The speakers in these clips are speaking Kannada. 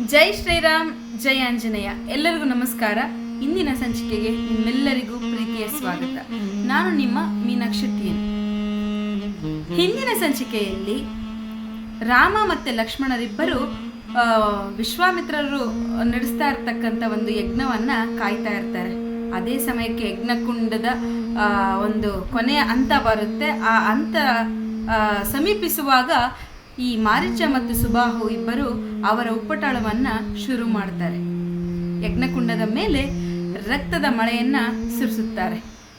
ಜೈ ಶ್ರೀರಾಮ್, ಜೈ ಆಂಜನೇಯ. ಎಲ್ಲರಿಗೂ ನಮಸ್ಕಾರ. ಇಂದಿನ ಸಂಚಿಕೆಗೆ ನಿಮ್ಮೆಲ್ಲರಿಗೂ ಪ್ರೀತಿಯ ಸ್ವಾಗತ. ನಾನು ನಿಮ್ಮ ಮೀನಾಕ್ಷಿ ಟಿ. ಹಿಂದಿನ ಸಂಚಿಕೆಯಲ್ಲಿ ರಾಮ ಮತ್ತು ಲಕ್ಷ್ಮಣರಿಬ್ಬರು ವಿಶ್ವಾಮಿತ್ರರು ನಡೆಸ್ತಾ ಇರ್ತಕ್ಕಂಥ ಒಂದು ಯಜ್ಞವನ್ನು ಕಾಯ್ತಾ ಇರ್ತಾರೆ. ಅದೇ ಸಮಯಕ್ಕೆ ಯಜ್ಞಕುಂಡದ ಒಂದು ಕೊನೆಯ ಹಂತ ಬರುತ್ತೆ. ಆ ಹಂತ ಸಮೀಪಿಸುವಾಗ ಈ ಮಾರೀಚ ಮತ್ತು ಸುಬಾಹು ಇಬ್ಬರು ಅವರ ಉಪಟಳವನ್ನು ಶುರು ಮಾಡ್ತಾರೆ. ಯಜ್ಞಕುಂಡದ ಮೇಲೆ ರಕ್ತದ ಮಳೆಯನ್ನು ಸುರಿಸುತ್ತಾರೆ.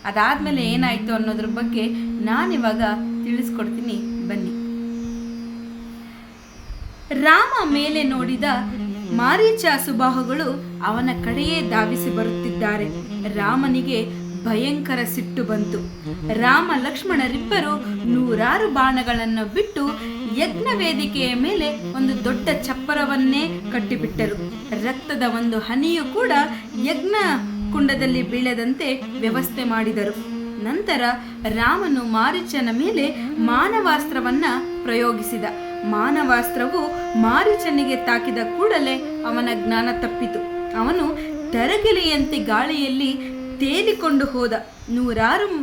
ಅದಾದಮೇಲೆ ಏನಾಯಿತು ಅನ್ನೋದ್ರ ಬಗ್ಗೆ ನಾನಿವಾಗ ತಿಳಿಸ್ಕೊಡ್ತೀನಿ, ಬನ್ನಿ. ರಾಮ ಮೇಲೆ ನೋಡಿದ ಮಾರೀಚ ಸುಬಾಹುಗಳು ಅವನ ಕಡೆಯೇ ಧಾವಿಸಿ ಬರುತ್ತಿದ್ದಾರೆ. ರಾಮನಿಗೆ ಭಯಂಕರ ಸಿಟ್ಟು ಬಂತು. ರಾಮ ಲಕ್ಷ್ಮಣರಿಬ್ಬರು 100 ಬಾಣಗಳನ್ನು ಬಿಟ್ಟು ಯಜ್ಞ ವೇದಿಕೆಯ ಮೇಲೆ ಒಂದು ದೊಡ್ಡ ಚಪ್ಪರವನ್ನೇ ಕಟ್ಟಿಬಿಟ್ಟರು. ರಕ್ತದ ಒಂದು ಹನಿಯು ಕೂಡ ಯಜ್ಞ ಕುಂಡದಲ್ಲಿ ಬೀಳದಂತೆ ವ್ಯವಸ್ಥೆ ಮಾಡಿದರು. ನಂತರ ರಾಮನು ಮಾರೀಚನ ಮೇಲೆ ಮಾನವಾಸ್ತ್ರವನ್ನ ಪ್ರಯೋಗಿಸಿದ. ಮಾನವಾಸ್ತ್ರವು ಮಾರೀಚನಿಗೆ ತಾಕಿದ ಕೂಡಲೇ ಅವನ ಜ್ಞಾನ ತಪ್ಪಿತು. ಅವನು ತರಗೆಲೆಯಂತೆ ಗಾಳಿಯಲ್ಲಿ ತೇಲಿಕೊಂಡು ಹೋದ. 100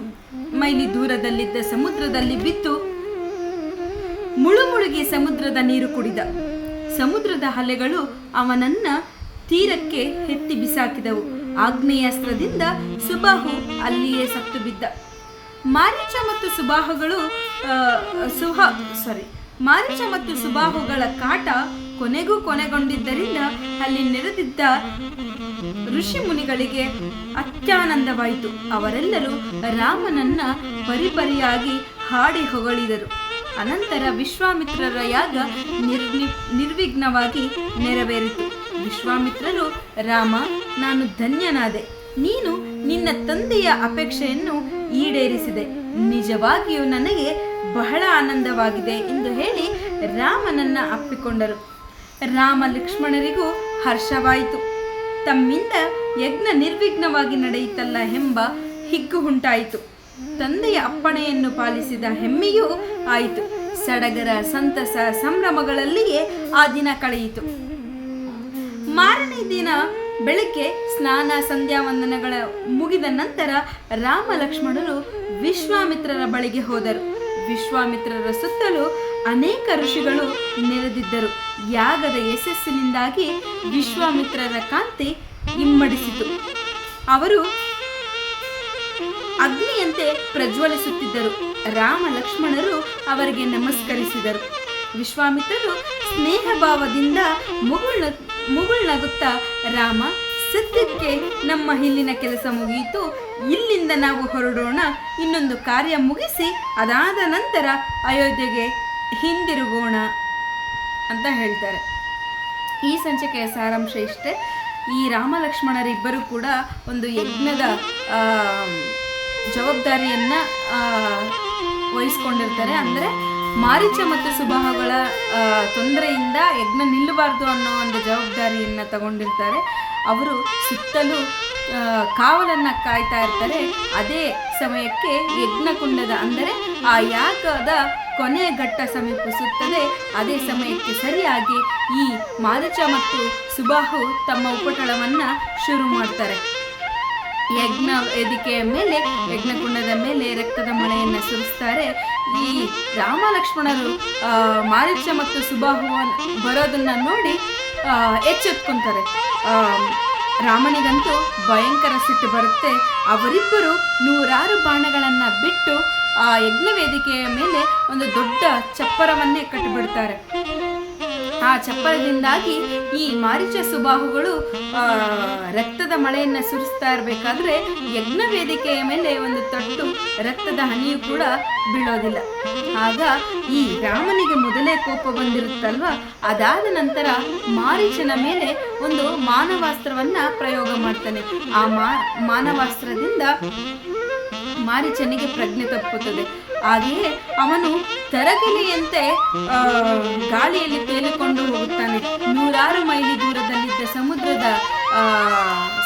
ಮೈಲಿ ದೂರದಲ್ಲಿದ್ದ ಸಮುದ್ರದಲ್ಲಿ ಬಿದ್ದು ಮುಳುಮುಳುಗಿ ಸಮುದ್ರದ ನೀರು ಕುಡಿದ. ಸಮುದ್ರದ ಅಲೆಗಳು ಅವನನ್ನ ತೀರಕ್ಕೆ ಎತ್ತಿ ಬಿಸಾಕಿದವು. ಆಗ್ನೇಯಾಸ್ತ್ರದಿಂದ ಸುಬಾಹು ಅಲ್ಲಿಯೇ ಸತ್ತು ಬಿದ್ದ. ಮಾರೀಚ ಮತ್ತು ಸುಬಾಹುಗಳ ಕಾಟ ಕೊನೆಗೊಂಡಿದ್ದರಿಂದ ಅಲ್ಲಿ ನೆರೆದಿದ್ದ ಋಷಿ ಮುನಿಗಳಿಗೆ ಅತ್ಯಾನಂದವಾಯಿತು. ಅವರೆಲ್ಲರೂ ರಾಮನನ್ನ ಪರಿಪರಿಯಾಗಿ ಹಾಡಿ ಹೊಗಳಿದರು. ಅನಂತರ ವಿಶ್ವಾಮಿತ್ರರ ಯಾಗ ನಿರ್ವಿಘ್ನವಾಗಿ ನೆರವೇರಿತು. ವಿಶ್ವಾಮಿತ್ರರು, ರಾಮ, ನಾನು ಧನ್ಯನಾದೆ. ನೀನು ನಿನ್ನ ತಂದೆಯ ಅಪೇಕ್ಷೆಯನ್ನು ಈಡೇರಿಸಿದೆ. ನಿಜವಾಗಿಯೂ ನನಗೆ ಬಹಳ ಆನಂದವಾಗಿದೆ ಎಂದು ಹೇಳಿ ರಾಮನನ್ನ ಅಪ್ಪಿಕೊಂಡರು. ರಾಮ ಲಕ್ಷ್ಮಣರಿಗೂ ಹರ್ಷವಾಯಿತು. ತಮ್ಮಿಂದ ಯಜ್ಞ ನಿರ್ವಿಘ್ನವಾಗಿ ನಡೆಯಿತಲ್ಲ ಎಂಬ ಹಿಗ್ಗು ಉಂಟಾಯಿತು. ತಂದೆಯ ಅಪ್ಪಣೆಯನ್ನು ಪಾಲಿಸಿದ ಹೆಮ್ಮೆಯೂ ಆಯಿತು. ಸಡಗರ, ಸಂತಸ, ಸಂಭ್ರಮಗಳಲ್ಲಿಯೇ ಆ ದಿನ ಕಳೆಯಿತು. ಮಾರನೇ ದಿನ ಬೆಳಗ್ಗೆ ಸ್ನಾನ ಸಂಧ್ಯಾವಂದನಗಳ ಮುಗಿದ ನಂತರ ರಾಮ ಲಕ್ಷ್ಮಣರು ವಿಶ್ವಾಮಿತ್ರರ ಬಳಿಗೆ ಹೋದರು. ವಿಶ್ವಾಮಿತ್ರರ ಸುತ್ತಲೂ ಅನೇಕ ಋಷಿಗಳು ನೆರೆದಿದ್ದರು. ಯಾಗದ ಯಶಸ್ಸಿನಿಂದಾಗಿ ವಿಶ್ವಾಮಿತ್ರರ ಕಾಂತಿ ಇಮ್ಮಡಿಸಿತು. ಅವರು ಅಗ್ನಿಯಂತೆ ಪ್ರಜ್ವಲಿಸುತ್ತಿದ್ದರು. ರಾಮ ಲಕ್ಷ್ಮಣರು ಅವರಿಗೆ ನಮಸ್ಕರಿಸಿದರು. ವಿಶ್ವಾಮಿತ್ರರು ಸ್ನೇಹ ಭಾವದಿಂದ ಮುಗುಳ್ನಗುತ್ತಾ, ರಾಮ, ಸದ್ಯಕ್ಕೆ ನಮ್ಮ ಇಲ್ಲಿನ ಕೆಲಸ ಮುಗಿಯಿತು. ಇಲ್ಲಿಂದ ನಾವು ಹೊರಡೋಣ. ಇನ್ನೊಂದು ಕಾರ್ಯ ಮುಗಿಸಿ ಅದಾದ ನಂತರ ಅಯೋಧ್ಯೆಗೆ ಹಿಂದಿರುಗೋಣ ಅಂತ ಹೇಳ್ತಾರೆ. ಈ ಸಂಚಿಕೆಯ ಸಾರಾಂಶ ಇಷ್ಟೇ. ಈ ರಾಮ ಲಕ್ಷ್ಮಣರಿಬ್ಬರು ಕೂಡ ಒಂದು ಯಜ್ಞದ ಜವಾಬ್ದಾರಿಯನ್ನು ವಹಿಸ್ಕೊಂಡಿರ್ತಾರೆ. ಅಂದರೆ ಮಾರೀಚ ಮತ್ತು ಸುಬಾಹುಗಳ ತೊಂದರೆಯಿಂದ ಯಜ್ಞ ನಿಲ್ಲಬಾರ್ದು ಅನ್ನೋ ಒಂದು ಜವಾಬ್ದಾರಿಯನ್ನು ತಗೊಂಡಿರ್ತಾರೆ. ಅವರು ಸುತ್ತಲೂ ಕಾವಲನ್ನು ಕಾಯ್ತಾ ಇರ್ತಾರೆ. ಅದೇ ಸಮಯಕ್ಕೆ ಯಜ್ಞಕುಂಡದ ಅಂದರೆ ಆ ಯಾಗದ ಕೊನೆಯ ಘಟ್ಟ ಸಮೀಪಿಸುತ್ತದೆ. ಅದೇ ಸಮಯಕ್ಕೆ ಸರಿಯಾಗಿ ಈ ಮಾರೀಚ ಮತ್ತು ಸುಬಾಹು ತಮ್ಮ ಉಪಟಳವನ್ನು ಶುರು ಮಾಡ್ತಾರೆ. ಯಜ್ಞ ವೇದಿಕೆಯ ಮೇಲೆ, ಯಜ್ಞಕುಂಡದ ಮೇಲೆ ರಕ್ತದ ಮಳೆಯನ್ನು ಸುರಿಸ್ತಾರೆ. ಈ ರಾಮ ಲಕ್ಷ್ಮಣರು ಮಾರೀಚ ಮತ್ತು ಸುಬಾಹು ಬರೋದನ್ನು ನೋಡಿ ಎಚ್ಚೆತ್ಕೊಂತಾರೆ. ರಾಮನಿಗಂತೂ ಭಯಂಕರ ಸಿಟ್ಟು ಬರುತ್ತೆ. ಅವರಿಬ್ಬರು 100 ಬಾಣಗಳನ್ನು ಬಿಟ್ಟು ಆ ಯಜ್ಞ ವೇದಿಕೆಯ ಮೇಲೆ ಒಂದು ದೊಡ್ಡ ಚಪ್ಪರವನ್ನೇ ಕಟ್ಟಿಬಿಡ್ತಾರೆ. ಆ ಚಪ್ಪರದಿಂದಾಗಿ ಈ ಮಾರೀಚ ಸುಬಾಹುಗಳು ರಕ್ತದ ಮಳೆಯನ್ನು ಸುರಿಸ್ತಾ ಇರಬೇಕಾದ್ರೆ ಯಜ್ಞ ವೇದಿಕೆಯ ಮೇಲೆ ಒಂದು ತೊಟ್ಟು ರಕ್ತದ ಹನಿಯು ಕೂಡ ಬೀಳೋದಿಲ್ಲ. ಆಗ ಈ ರಾಮನಿಗೆ ಮೊದಲೇ ಕೋಪ ಬಂದಿರುತ್ತಲ್ವ, ಅದಾದ ನಂತರ ಮಾರೀಚನ ಮೇಲೆ ಒಂದು ಮಾನವಾಸ್ತ್ರವನ್ನ ಪ್ರಯೋಗ ಮಾಡ್ತಾನೆ. ಆ ಮಾನವಾಸ್ತ್ರದಿಂದ ಮಾರೀಚನಿಗೆ ಪ್ರಜ್ಞೆ ತಪ್ಪುತ್ತದೆ. ಹಾಗೆಯೇ ಅವನು ತರಗೆಲೆಯಂತೆ ಗಾಳಿಯಲ್ಲಿ ತೇಲಿಕೊಂಡು ಹೋಗುತ್ತಾನೆ. 100 ಮೈಲಿ ದೂರದಲ್ಲಿದ್ದ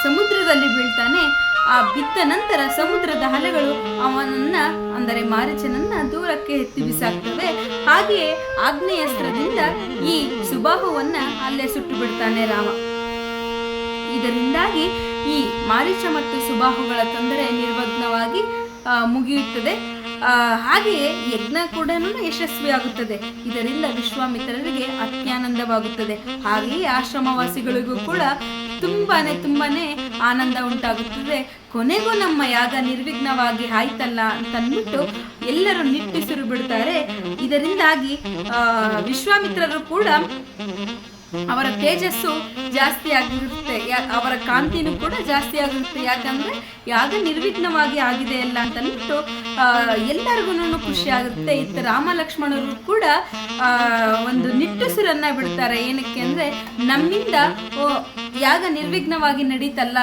ಸಮುದ್ರದಲ್ಲಿ ಬೀಳ್ತಾನೆ. ಆ ಬಿದ್ದ ನಂತರ ಸಮುದ್ರದ ಅಲೆಗಳು ಅವನನ್ನ ಅಂದರೆ ಮಾರೀಚನನ್ನ ದೂರಕ್ಕೆ ಎತ್ತಿ ಬಿಸಾಕ್ತವೆ. ಹಾಗೆಯೇ ಆಗ್ನೇಯಾಸ್ತ್ರದಿಂದ ಈ ಸುಬಾಹುವನ್ನ ಅಲ್ಲೇ ಸುಟ್ಟು ಬಿಡ್ತಾನೆ ರಾಮ. ಇದರಿಂದಾಗಿ ಈ ಮಾರೀಚ ಮತ್ತು ಸುಬಾಹುಗಳ ತೊಂದರೆ ನಿರ್ವಿಘ್ನವಾಗಿ ಮುಗಿಯುತ್ತದೆ. ಹಾಗೆಯೇ ಯಜ್ಞ ಕೂಡ ಯಶಸ್ವಿಯಾಗುತ್ತದೆ. ಇದರಿಂದ ವಿಶ್ವಾಮಿತ್ರರಿಗೆ ಅತ್ಯಾನಂದವಾಗುತ್ತದೆ. ಹಾಗೆಯೇ ಆಶ್ರಮವಾಸಿಗಳಿಗೂ ಕೂಡ ತುಂಬಾನೇ ಆನಂದ ಉಂಟಾಗುತ್ತದೆ. ಕೊನೆಗೂ ನಮ್ಮ ಯಾಗ ನಿರ್ವಿಘ್ನವಾಗಿ ಆಯ್ತಲ್ಲ ಅಂತಂದ್ಬಿಟ್ಟು ಎಲ್ಲರೂ ನಿಟ್ಟುಸಿರು ಬಿಡ್ತಾರೆ. ಇದರಿಂದಾಗಿ ವಿಶ್ವಾಮಿತ್ರರು ಕೂಡ ಅವರ ತೇಜಸ್ಸು ಜಾಸ್ತಿ ಆಗಿರುತ್ತೆ, ಅವರ ಕಾಂತಿನೂ ಕೂಡ ಜಾಸ್ತಿ ಆಗಿರುತ್ತೆ. ಯಾಕಂದ್ರೆ ಯಾಗ ನಿರ್ವಿಘ್ನವಾಗಿ ಆಗಿದೆ ಅಲ್ಲ ಅಂತಂದ್ಬಿಟ್ಟು ಎಲ್ಲರಿಗೂ ಖುಷಿ ಆಗುತ್ತೆ. ಇತ್ತ ರಾಮ ಲಕ್ಷ್ಮಣರು ಕೂಡ ಒಂದು ನಿಟ್ಟುಸಿರನ್ನ ಬಿಡ್ತಾರೆ. ಏನಕ್ಕೆ ಅಂದ್ರೆ ನಮ್ಮಿಂದ ಯಾಗ ನಿರ್ವಿಘ್ನವಾಗಿ ನಡೀತಲ್ಲ,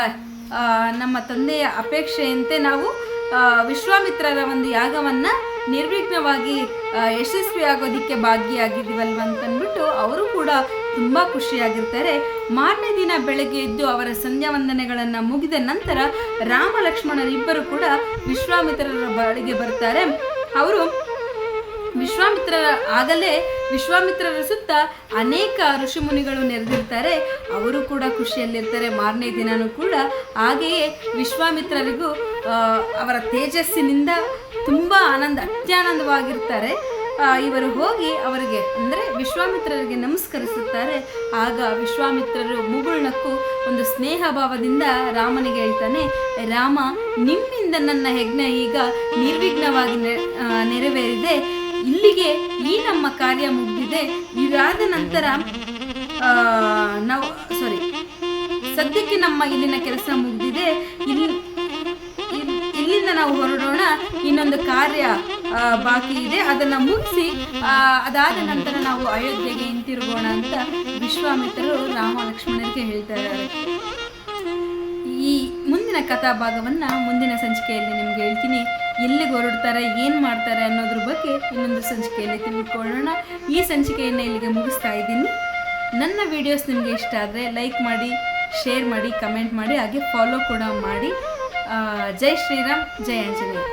ನಮ್ಮ ತಂದೆಯ ಅಪೇಕ್ಷೆಯಂತೆ ನಾವು ವಿಶ್ವಾಮಿತ್ರರ ಒಂದು ಯಾಗವನ್ನ ನಿರ್ವಿಘ್ನವಾಗಿ ಯಶಸ್ವಿಯಾಗೋದಿಕ್ಕೆ ಭಾಗಿಯಾಗಿದ್ದೀವಲ್ವ ಅಂತಂದ್ಬಿಟ್ಟು ಅವರು ಕೂಡ ತುಂಬಾ ಖುಷಿಯಾಗಿರ್ತಾರೆ. ಮಾರನೇ ದಿನ ಬೆಳಗ್ಗೆ ಎದ್ದು ಅವರ ಸಂಧ್ಯಾ ವಂದನೆಗಳನ್ನ ಮುಗಿದ ನಂತರ ರಾಮ ಲಕ್ಷ್ಮಣರಿಬ್ಬರು ಕೂಡ ವಿಶ್ವಾಮಿತ್ರರ ಬಳಿಗೆ ಬರ್ತಾರೆ. ಅವರು ವಿಶ್ವಾಮಿತ್ರರ ಸುತ್ತ ಅನೇಕ ಋಷಿಮುನಿಗಳು ನೆರೆದಿರ್ತಾರೆ. ಅವರು ಕೂಡ ಖುಷಿಯಲ್ಲಿರ್ತಾರೆ. ಮಾರನೇ ದಿನನೂ ಕೂಡ ಹಾಗೆಯೇ ವಿಶ್ವಾಮಿತ್ರರಿಗೂ ಅವರ ತೇಜಸ್ಸಿನಿಂದ ತುಂಬ ಅತ್ಯಾನಂದವಾಗಿರ್ತಾರೆ. ಇವರು ಹೋಗಿ ಅವರಿಗೆ ಅಂದರೆ ವಿಶ್ವಾಮಿತ್ರರಿಗೆ ನಮಸ್ಕರಿಸುತ್ತಾರೆ. ಆಗ ವಿಶ್ವಾಮಿತ್ರರು ಮುಗುಳ್ನಕ್ಕೂ ಒಂದು ಸ್ನೇಹ ಭಾವದಿಂದ ರಾಮನಿಗೆ ಹೇಳ್ತಾನೆ, ರಾಮ, ನಿಮ್ಮಿಂದ ನನ್ನ ಯಜ್ಞ ಈಗ ನಿರ್ವಿಘ್ನವಾಗಿ ನೆರವೇರಿದೆ. ಇಲ್ಲಿಗೆ ಈ ನಮ್ಮ ಕಾರ್ಯ ಮುಗಿದಿದೆ. ಇದಾದ ನಂತರ ಸದ್ಯಕ್ಕೆ ನಮ್ಮ ಇಲ್ಲಿನ ಕೆಲಸ ಮುಗಿದಿದೆ. ಇಲ್ಲಿಂದ ನಾವು ಹೊರಡೋಣ. ಇನ್ನೊಂದು ಕಾರ್ಯ ಬಾಕಿ ಇದೆ, ಅದನ್ನು ಮುಗಿಸಿ ಅದಾದ ನಂತರ ನಾವು ಅಯೋಧ್ಯೆಗೆ ಹಿಂತಿರುಗೋಣ ಅಂತ ವಿಶ್ವಾಮಿತ್ರರು ರಾಮ ಲಕ್ಷ್ಮಣರಿಗೆ ಹೇಳ್ತಾ ಇದ್ದಾರೆ. ಈ ಮುಂದಿನ ಕಥಾ ಭಾಗವನ್ನು ಮುಂದಿನ ಸಂಚಿಕೆಯಲ್ಲಿ ನಿಮ್ಗೆ ಹೇಳ್ತೀನಿ. ಎಲ್ಲಿಗೆ ಹೊರಡ್ತಾರೆ, ಏನು ಮಾಡ್ತಾರೆ ಅನ್ನೋದ್ರ ಬಗ್ಗೆ ಇನ್ನೊಂದು ಸಂಚಿಕೆಯಲ್ಲಿ ತಿಳ್ಕೊಳ್ಳೋಣ. ಈ ಸಂಚಿಕೆಯನ್ನು ಇಲ್ಲಿಗೆ ಮುಗಿಸ್ತಾ ಇದ್ದೀನಿ. ನನ್ನ ವಿಡಿಯೋಸ್ ನಿಮಗೆ ಇಷ್ಟ ಆದರೆ ಲೈಕ್ ಮಾಡಿ, ಶೇರ್ ಮಾಡಿ, ಕಮೆಂಟ್ ಮಾಡಿ, ಹಾಗೆ ಫಾಲೋ ಕೂಡ ಮಾಡಿ. ಜೈ ಶ್ರೀರಾಮ್, ಜೈ ಆಂಜನೇಯ.